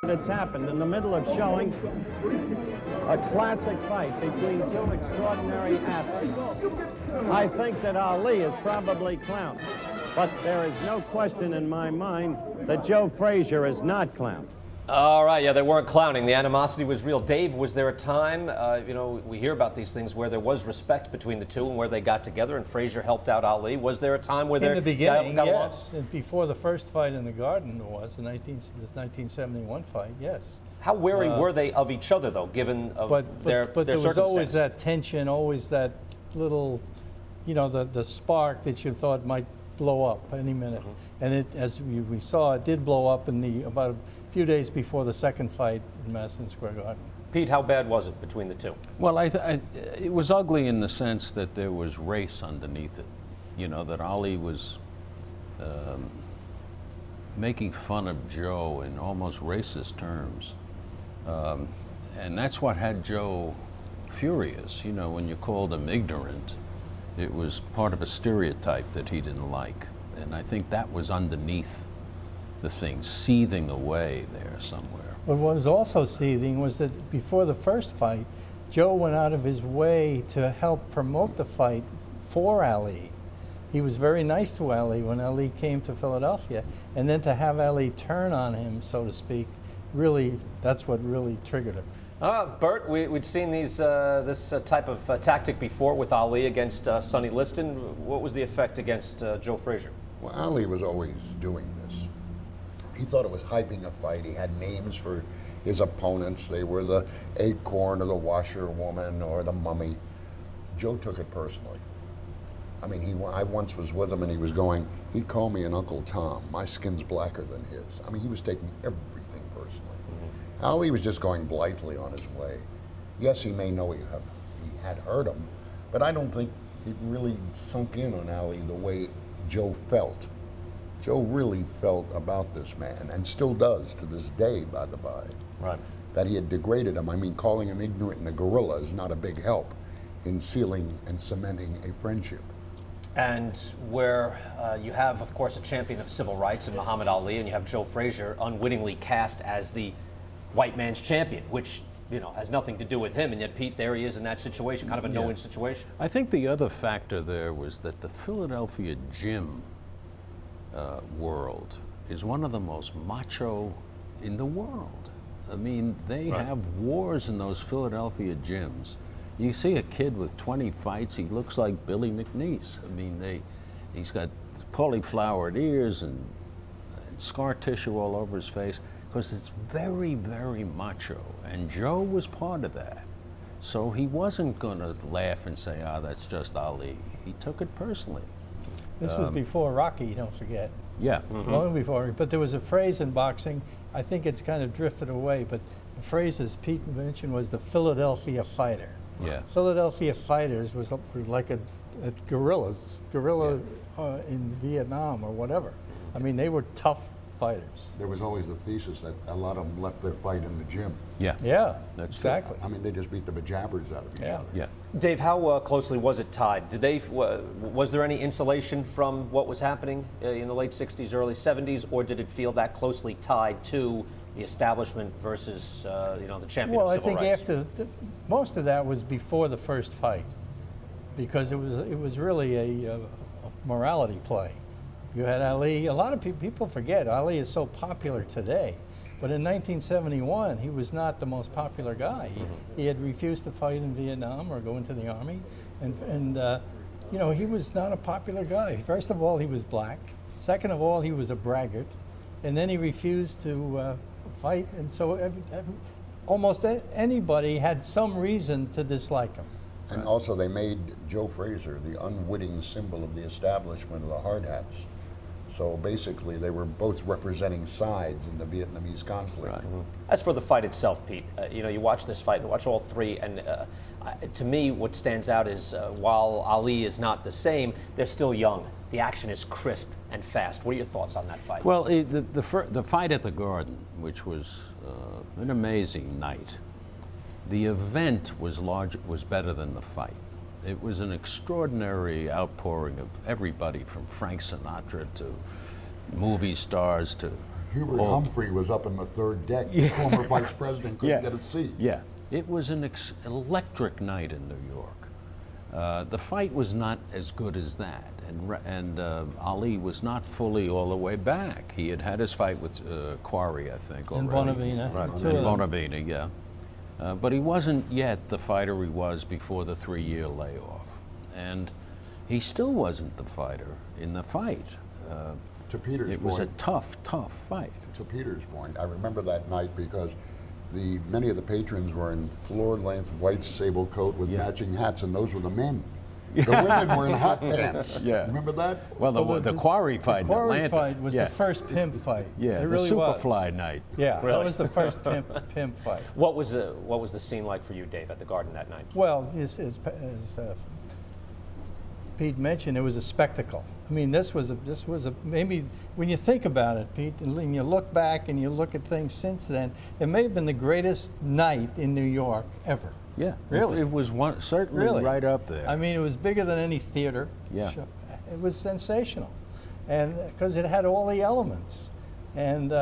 It's happened in the middle of showing a classic fight between two extraordinary athletes. I think that Ali is probably clowned, but there is no question in my mind that Joe Frazier is not clowned. All right, yeah, they weren't clowning. The animosity was real. Dave, was there a time, we hear about these things where there was respect between the two and where they got together and Frazier helped out Ali? Was there a time where in the beginning, got yes, and before the first fight in the Garden this 1971 fight, yes. How wary were they of each other, though, given their But there was always circumstances? that tension, always that little, the spark that you thought might blow up any minute. And it, as we saw, it did blow up in about a few days before the second fight in Madison Square Garden. Pete, how bad was it between the two? Well, it was ugly in the sense that there was race underneath it. That Ali was making fun of Joe in almost racist terms. And that's what had Joe furious. When you called him ignorant, it was part of a stereotype that he didn't like. And I think that was underneath the thing, seething away there somewhere. But what was also seething was that before the first fight, Joe went out of his way to help promote the fight for Ali. He was very nice to Ali when Ali came to Philadelphia. And then to have Ali turn on him, so to speak, really, that's what really triggered him. Bert, we'd seen this type of tactic before with Ali against Sonny Liston. What was the effect against Joe Frazier? Well, Ali was always doing this. He thought it was hyping a fight. He had names for his opponents. They were the Acorn or the Washerwoman or the Mummy. Joe took it personally. I mean, I once was with him and he was going, he called me an Uncle Tom. My skin's blacker than his. I mean, he was taking everything personally. Ali was just going blithely on his way. Yes, he may know he had hurt him, but I don't think it really sunk in on Ali the way Joe felt. Joe really felt about this man, and still does to this day, by the by. Right. That he had degraded him. I mean, calling him ignorant and a gorilla is not a big help in sealing and cementing a friendship. And where you have, of course, a champion of civil rights in Muhammad Ali, and you have Joe Frazier unwittingly cast as the white man's champion, which has nothing to do with him, and yet Pete, there he is in that situation, kind of a no-win situation. I think the other factor there was that the Philadelphia gym world is one of the most macho in the world. I mean, they have wars in those Philadelphia gyms. You see a kid with 20 fights, he looks like Billy McNeese. I mean, he's got cauliflowered ears and scar tissue all over his face, because it's very, very macho, and Joe was part of that. So he wasn't going to laugh and say, that's just Ali. He took it personally. This was before Rocky, don't forget. Yeah. Long before. But there was a phrase in boxing, I think it's kind of drifted away, but the phrase, as Pete mentioned, was the Philadelphia fighter. Yeah. Philadelphia fighters were like a guerrilla in Vietnam or whatever. I mean, they were tough fighters. There was always the thesis that a lot of them left their fight in the gym. Yeah. Yeah, That's exactly. I mean, they just beat the bejabbers out of each other. Yeah. Dave, how closely was it tied? Was there any insulation from what was happening in the late 60s, early 70s, or did it feel that closely tied to the establishment versus the champion Well, of I civil think rights? after most of that was before the first fight, because it was really a morality play. You had Ali. A lot of people forget Ali is so popular today, but in 1971 he was not the most popular guy. He had refused to fight in Vietnam or go into the army, and he was not a popular guy. First of all, he was black. Second of all, he was a braggart, and then he refused to fight, and so almost anybody had some reason to dislike him. And also they made Joe Frazier the unwitting symbol of the establishment of the hard hats. So basically they were both representing sides in the Vietnamese conflict. Right. As for the fight itself, Pete, you watch this fight and watch all three, and to me what stands out is while Ali is not the same, they're still young. The action is crisp and fast. What are your thoughts on that fight? Well, the fight at the Garden, which was an amazing night, the event was better than the fight. It was an extraordinary outpouring of everybody from Frank Sinatra to movie stars to Hubert Humphrey was up in the third deck. The former vice president couldn't get a seat. Yeah, it was an electric night in New York. The fight was not as good as that, and Ali was not fully all the way back. He had his fight with Quarry, I think, In already. Bonavina. Right, Two in of them. Bonavina, yeah. But he wasn't yet the fighter he was before the 3-year layoff. And he still wasn't the fighter in the fight. To Peter's It was a point, tough fight. to Peter's point, I remember that night because many of the patrons were in floor-length white sable coat with matching hats, and those were the men. The women were in hot pants. Yeah. Remember that? Well, the Quarry fight The in Quarry Atlanta. fight was yeah. the first pimp fight. Yeah, it really the was. Superfly night. Yeah, Really? that was the first pimp fight. What was the scene like for you, Dave, at the Garden that night? Well, as Pete mentioned, it was a spectacle. I mean, this was a maybe when you think about it, Pete, and you look back and you look at things since then, it may have been the greatest night in New York ever. Yeah, Really? It was certainly right up there. I mean, it was bigger than any theater. Yeah. show. It was sensational, and because it had all the elements. And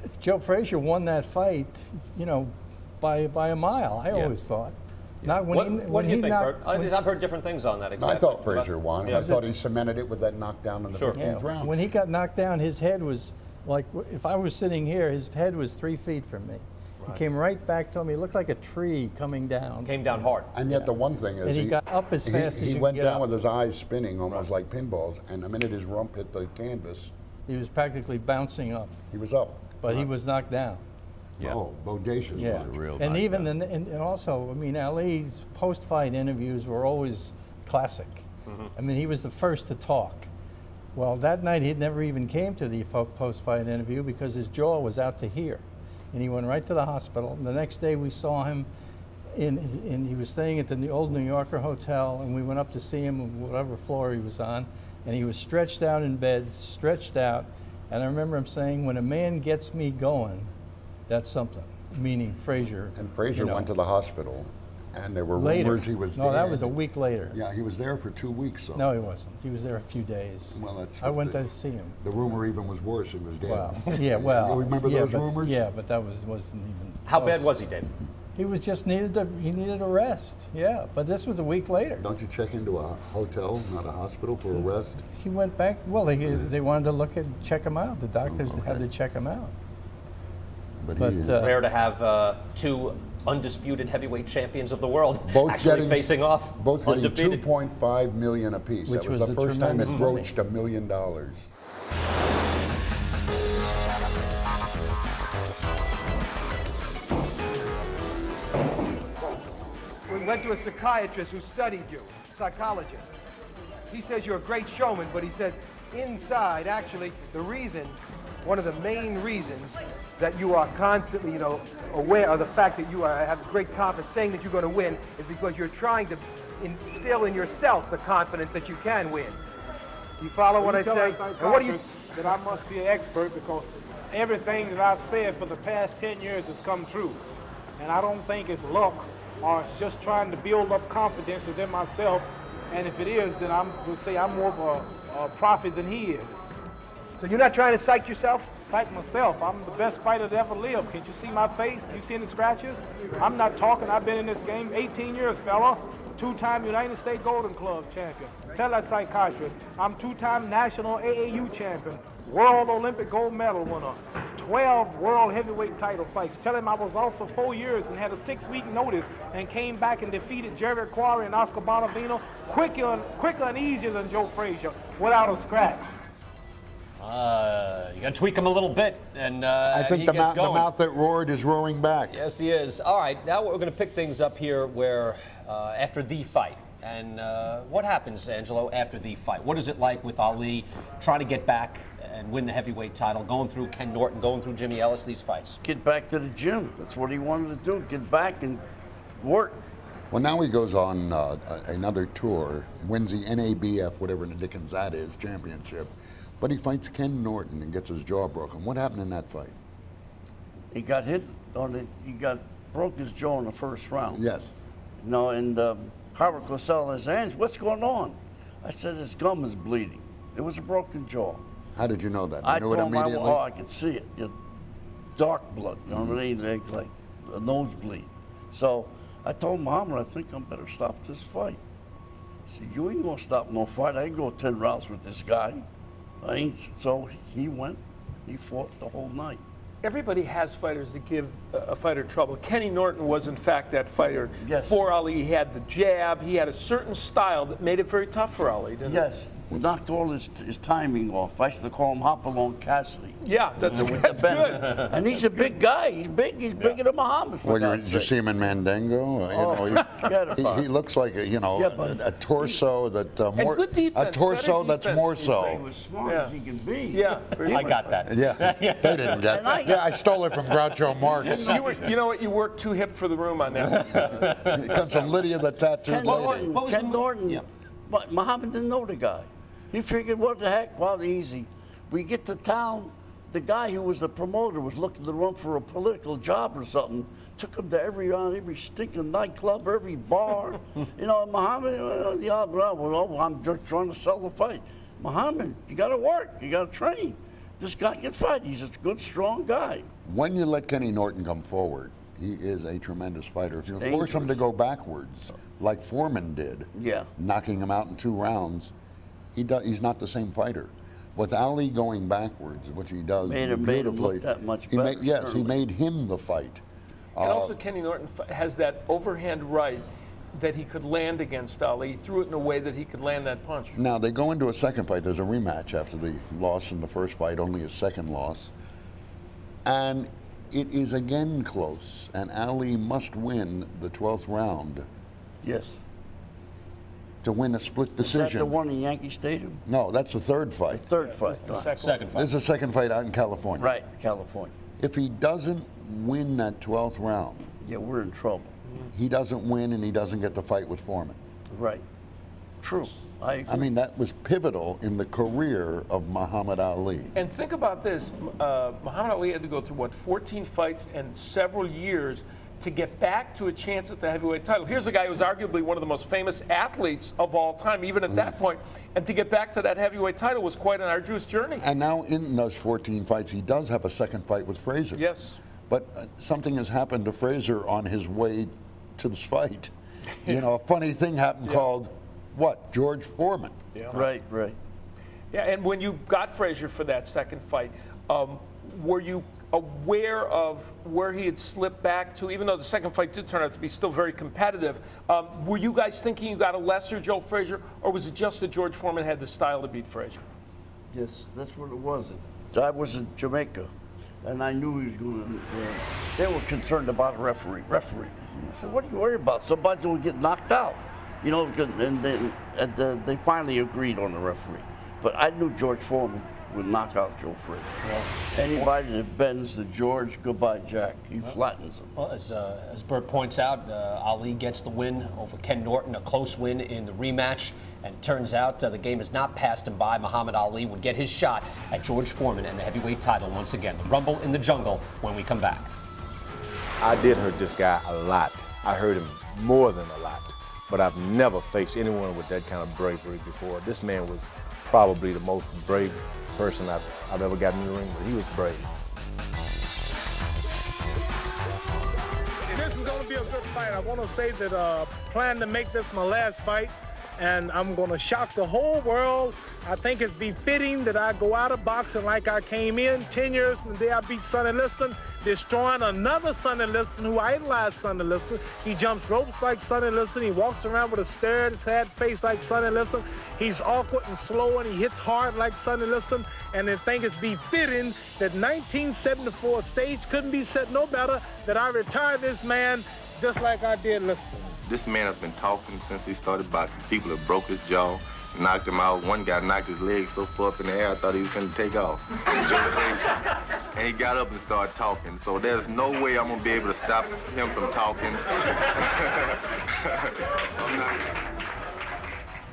if Joe Frazier won that fight, by a mile, I always thought. Not when What do you think, knocked, Bert? I've heard different things on that. I Exactly. thought Frazier won. Yeah. I thought he cemented it with that knockdown in the Sure. 15th round. When he got knocked down, his head was like, if I was sitting here, his head was 3 feet from me. He came right back to me. He looked like a tree coming down. Came down hard. And yet the one thing is And he got up as fast as he you went could get down up. with his eyes spinning almost like pinballs, and the minute his rump hit the canvas, He was practically bouncing up, he was up. but he was knocked down. Yeah. Oh, bodacious Yeah, punch. real and even knockdown. and also, I mean, Ali's post-fight interviews were always classic. I mean, he was the first to talk. Well, that night he never even came to the post-fight interview because his jaw was out to here, and he went right to the hospital. And the next day we saw him he was staying at the old New Yorker hotel, and we went up to see him on whatever floor he was on, and he was stretched out in bed, stretched out. And I remember him saying, "When a man gets me going, that's something," meaning Frazier. And Frazier went to the hospital, and there were later. rumors he was No, dead. that was a week later. Yeah, he was there for 2 weeks. So. No, he wasn't. He was there a few days. Well, that's I what went the- to see him. The rumor even was worse. He was dead. Wow. Yeah, well. You remember yeah, those but, rumors? Yeah, but that wasn't even. How close. bad was he, Dave? He was just needed a rest. Yeah, but this was a week later. Don't you check into a hotel, not a hospital, for a rest? He went back. Well, they wanted to check him out. The doctors had Okay. to check him out. But, But he, Rare to have two undisputed heavyweight champions of the world Both actually getting- facing off both hitting undefeated. 2.5 million apiece. Which That was was the a first time it tremendous money. broached $1 million. We went to a psychiatrist who studied you, psychologist. He says you're a great showman, but he says inside, actually, one of the main reasons that you are constantly, aware of the fact that you have great confidence, saying that you're going to win, is because you're trying to instill in yourself the confidence that you can win. You follow what I say? And what do you? That I must be an expert because everything that I've said for the past 10 years has come true. And I don't think it's luck or it's just trying to build up confidence within myself. And if it is, then I would say I'm more of a prophet than he is. So you're not trying to psych yourself? Psych myself. I'm the best fighter that ever lived. Can't you see my face? You see any scratches? I'm not talking. I've been in this game 18 years, fella. 2-time United States Golden Club champion. Tell that psychiatrist. I'm 2-time national AAU champion. World Olympic gold medal winner. 12 world heavyweight title fights. Tell him I was off for 4 years and had a 6-week notice and came back and defeated Jerry Quarry and Oscar Bonavino quicker and easier than Joe Frazier without a scratch. You got to tweak him a little bit, and I think he the gets going. mouth that roared is roaring back. Yes, he is. All right, now we're going to pick things up here where after the fight. And what happens, Angelo, after the fight? What is it like with Ali trying to get back and win the heavyweight title, going through Ken Norton, going through Jimmy Ellis, these fights? Get back to the gym. That's what he wanted to do. Get back and work. Well, now he goes on another tour, wins the NABF, whatever the dickens that is, championship. But he fights Ken Norton and gets his jaw broken. What happened in that fight? He got hit broke his jaw in the first round. Yes. No, and Howard Cosell his hands. What's going on? I said his gum is bleeding. It was a broken jaw. How did you know that? I You knew it told him, immediately? I could see it. Dark blood, you know what I mean? Like a nosebleed. So I told Muhammad, I think I better stop this fight. He said, you ain't gonna stop no fight. I can go 10 rounds with this guy. I ain't. So he went, he fought the whole night. Everybody has fighters that give a fighter trouble. Kenny Norton was, in fact, that fighter. Yes. For Ali, he had the jab. He had a certain style that made it very tough for Ali, didn't it? Yes. Knocked all his timing off. I used to call him Hopalong Cassidy. Yeah, that's With the bend. good. And he's a big guy. He's big. He's bigger than Muhammad. For Well, God's did you sake. see him in Mandingo? forget about He it. looks like a torso that more good defense, a torso better that's defense. more He so. was smart Yeah. as he can be. Yeah. I got that. Yeah, they didn't get. And I- Yeah, I stole it from Groucho Marx. You know what? You worked too hip for the room on that. It comes from Lydia the tattooed Ken lady. Norton. What was Ken the- Norton. Yeah. But Muhammad didn't know the guy. He figured, what the heck? Well, easy. We get to town. The guy who was the promoter was looking to run for a political job or something. Took him to every stinking nightclub, every bar. Muhammad, I'm just trying to sell the fight. Muhammad, you got to work. You got to train. This guy can fight. He's a good, strong guy. When you let Kenny Norton come forward, he is a tremendous fighter. If you force him to go backwards, like Foreman did, Yeah. knocking him out in 2 rounds, he's not the same fighter. With Ali going backwards, which he does Made him beautifully, look that much he better, yes, he certainly. made him the fight. And also, Kenny Norton has that overhand right that he could land against Ali. He threw it in a way that he could land that punch. Now they go into a second fight. There's a rematch after the loss in the first fight, only a second loss. And it is again close, and Ali must win the 12th round Yes. to win a split Is decision. that the one in Yankee Stadium? No, that's the third fight. Third fight. The second. Second fight. This is the second fight out in California. Right, California. If he doesn't win that 12th round, Yeah, we're in trouble. he doesn't win and he doesn't get the fight with Foreman. Right. True. I agree. I mean, that was pivotal in the career of Muhammad Ali. And think about this. Muhammad Ali had to go through, 14 fights and several years to get back to a chance at the heavyweight title. Here's a guy who's arguably one of the most famous athletes of all time, even at that point. And to get back to that heavyweight title was quite an arduous journey. And now in those 14 fights, he does have a second fight with Frazier. Yes. But something has happened to Frazier on his way to this fight. A funny thing happened called, what, George Foreman. Yeah. Right, right. Yeah, and when you got Frazier for that second fight, were you aware of where he had slipped back to, even though the second fight did turn out to be still very competitive? Were you guys thinking you got a lesser Joe Frazier, or was it just that George Foreman had the style to beat Frazier? Yes, that's what it was. I was in Jamaica, and I knew he was going to. They were concerned about a referee. I said, "What are you worried about? Somebody's going to get knocked out." And then they finally agreed on the referee. But I knew George Foreman would knock out Joe Frazier. Anybody that bends to George, goodbye, Jack. He flattens him. Well, as Bert points out, Ali gets the win over Ken Norton, a close win in the rematch. And it turns out the game has not passed him by. Muhammad Ali would get his shot at George Foreman and the heavyweight title once again. The Rumble in the Jungle when we come back. I did hurt this guy a lot. I hurt him more than a lot. But I've never faced anyone with that kind of bravery before. This man was probably the most brave person I've ever gotten in the ring with. He was brave. This is going to be a good fight. I want to say that plan to make this my last fight, and I'm going to shock the whole world. I think it's befitting that I go out of boxing like I came in. 10 years from the day I beat Sonny Liston, destroying another Sonny Liston who idolized Sonny Liston. He jumps ropes like Sonny Liston. He walks around with a stare, sad face like Sonny Liston. He's awkward and slow, and he hits hard like Sonny Liston. And I think it's befitting that 1974 stage couldn't be set no better, that I retire this man just like I did Liston. This man has been talking since he started boxing. People have broke his jaw, knocked him out. One guy knocked his leg so far up in the air, I thought he was going to take off. And he got up and started talking. So there's no way I'm going to be able to stop him from talking.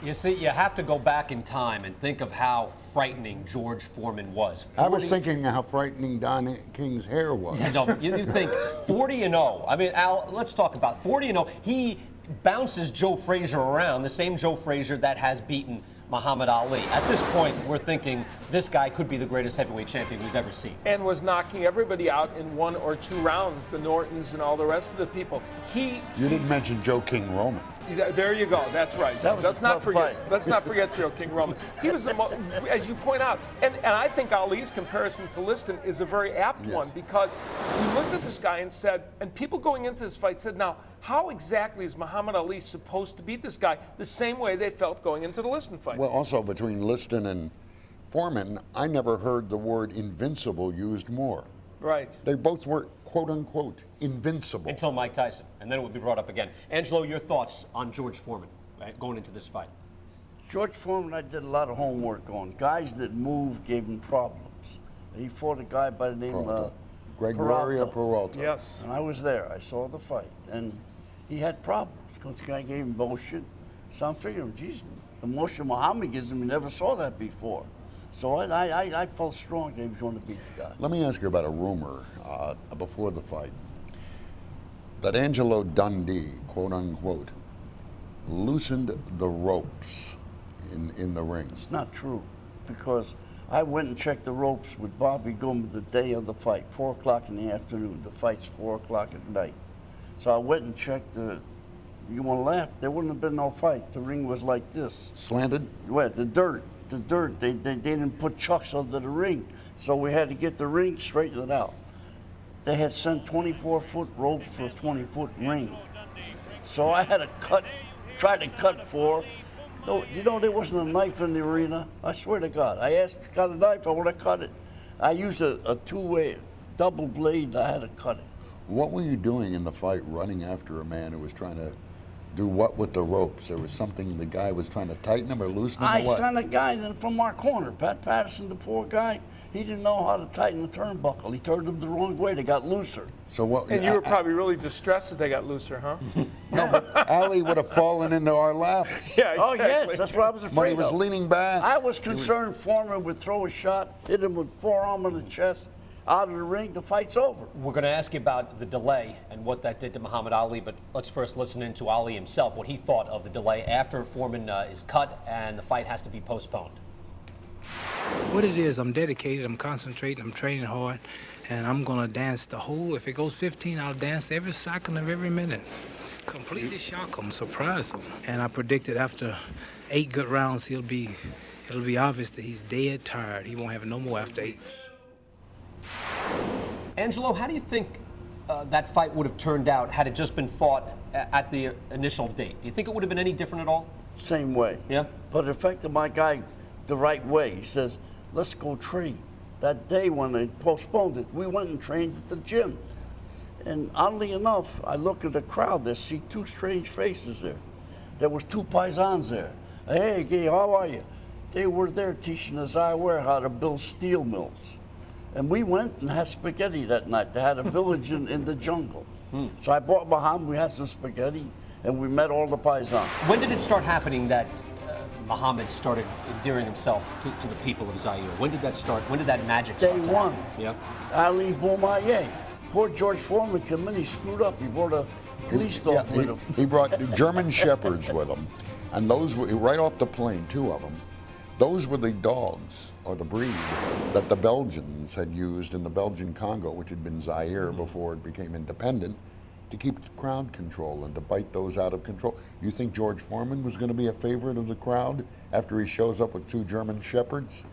You see, you have to go back in time and think of how frightening George Foreman was. I was thinking how frightening Don King's hair was. No, you think 40-0. I mean, Al, let's talk about 40-0. He bounces Joe Frazier around, the same Joe Frazier that has beaten Muhammad Ali. At this point, we're thinking this guy could be the greatest heavyweight champion we've ever seen. And was knocking everybody out in 1 or 2 rounds, the Nortons and all the rest of the people. You didn't mention Joe King Roman. There you go. That's right. That was let's a not tough forget. fight. Let's not forget Joe King Roman. He was, as you point out, and I think Ali's comparison to Liston is a very apt one, because we looked at this guy and said, and people going into this fight said, now, how exactly is Muhammad Ali supposed to beat this guy? The same way they felt going into the Liston fight. Well, also between Liston and Foreman, I never heard the word invincible used more. Right. They both were, quote unquote, invincible. Until Mike Tyson, and then it would be brought up again. Angelo, your thoughts on George Foreman going into this fight? George Foreman, I did a lot of homework on. Guys that moved gave him problems. He fought a guy by the name of Gregorio Peralta. Yes. And I was there. I saw the fight. And he had problems because the guy gave him motion. So I'm figuring, geez, the motion Muhammad gives him, he never saw that before. So I felt strong that he was going to beat the guy. Let me ask you about a rumor before the fight that Angelo Dundee, quote unquote, loosened the ropes in the ring. It's not true, because I went and checked the ropes with Bobby Goodman the day of the fight, 4 o'clock in the afternoon. The fight's 4 o'clock at night. So I went and checked you want to laugh? There wouldn't have been no fight. The ring was like this. Slanted? Well, the dirt. They didn't put chucks under the ring. So we had to get the ring straightened out. They had sent 24-foot ropes for a 20-foot ring. So I had to try to cut 4. No, you know, there wasn't a knife in the arena. I swear to God. I got a knife, I would have cut it. I used a 2-way double blade, I had to cut it. What were you doing in the fight, running after a man who was trying to do what with the ropes? There was something the guy was trying to tighten them or loosen them, or what? I sent a guy in from our corner, Pat Patterson, the poor guy. He didn't know how to tighten the turnbuckle. He turned them the wrong way. They got looser. So what? And you were probably really distressed that they got looser, huh? No, but Ali would have fallen into our laps. Yeah, exactly. Oh, yes, that's what I was afraid of. When he was leaning back. I was concerned Foreman would throw a shot, hit him with forearm on the chest, out of the ring, the fight's over. We're going to ask you about the delay and what that did to Muhammad Ali, but let's first listen in to Ali himself, what he thought of the delay after Foreman is cut and the fight has to be postponed. What it is, I'm dedicated, I'm concentrating, I'm training hard, and I'm going to dance the whole, if it goes 15, I'll dance every second of every minute. Completely shock him, surprise him. And I predicted after 8 good rounds, it'll be obvious that he's dead tired. He won't have no more after 8. Angelo, how do you think that fight would have turned out had it just been fought at the initial date? Do you think it would have been any different at all? Same way. Yeah? But it affected my guy the right way. He says, let's go train. That day when they postponed it, we went and trained at the gym. And oddly enough, I look at the crowd, there, see 2 strange faces there. There was 2 paisans there. Hey, Gay, how are you? They were there teaching us how to build steel mills. And we went and had spaghetti that night. They had a village in the jungle. So I brought Muhammad, we had some spaghetti, and we met all the paisans. When did it start happening that Muhammad started endearing himself to the people of Zaire? When did that start? When did that magic start? Day 1. Yeah. Ali Boumaier. Poor George Foreman came in, he screwed up. He brought a police dog with him. He brought German Shepherds with him, and those were, right off the plane, 2 of them, those were the dogs, or the breed, that the Belgians had used in the Belgian Congo, which had been Zaire before it became independent, to keep crowd control and to bite those out of control. You think George Foreman was going to be a favorite of the crowd after he shows up with 2 German Shepherds?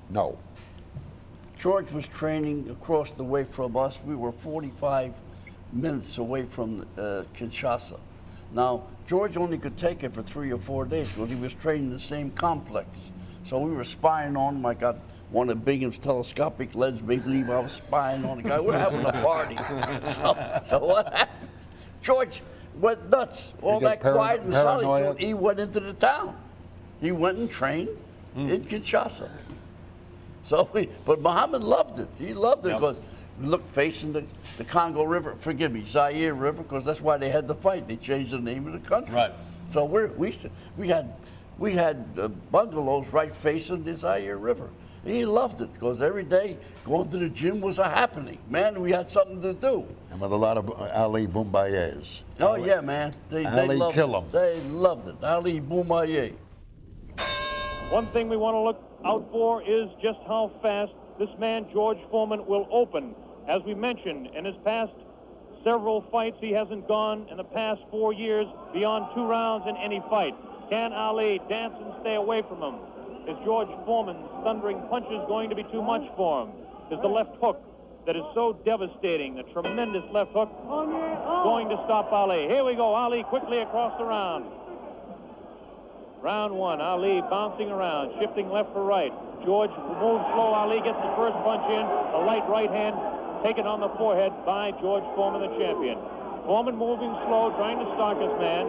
No. George was training across the way from us. We were 45 minutes away from Kinshasa. Now, George only could take it for 3 or 4 days because he was training in the same complex. So we were spying on him. I got one of Bingham's telescopic lens, made believe I was spying on the guy. We're having a party. So what happens? George went nuts. All that quiet and solitude, he went into the town. He went and trained in Kinshasa. So, but Muhammad loved it. He loved it because look, facing the Congo River, forgive me, Zaire River, because that's why they had the fight. They changed the name of the country. Right. So we had bungalows right facing the Zaire River. He loved it because every day going to the gym was a happening. Man, we had something to do. And with a lot of Ali Boumaiers. Oh, yeah, man. They Ali loved kill it. 'em. They loved it. Ali Boumaier. One thing we want to look out for is just how fast this man, George Foreman, will open. As we mentioned, in his past several fights, he hasn't gone in the past 4 years beyond 2 rounds in any fight. Can Ali dance and stay away from him? Is George Foreman's thundering punches going to be too much for him? Is the left hook that is so devastating, the tremendous left hook, going to stop Ali? Here we go, Ali quickly across the round. Round 1, Ali bouncing around, shifting left for right. George moves slow, Ali gets the first punch in, a light right hand taken on the forehead by George Foreman, the champion. Foreman moving slow, trying to stalk his man.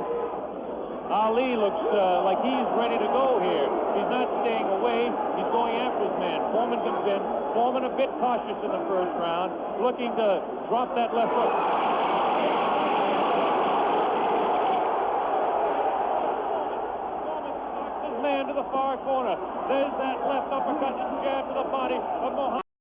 Ali looks like he's ready to go here. He's not staying away. He's going after his man. Foreman comes in. Foreman a bit cautious in the first round, looking to drop that left hook. Foreman stalks his man to the far corner. There's that left uppercut and jab to the body of Muhammad.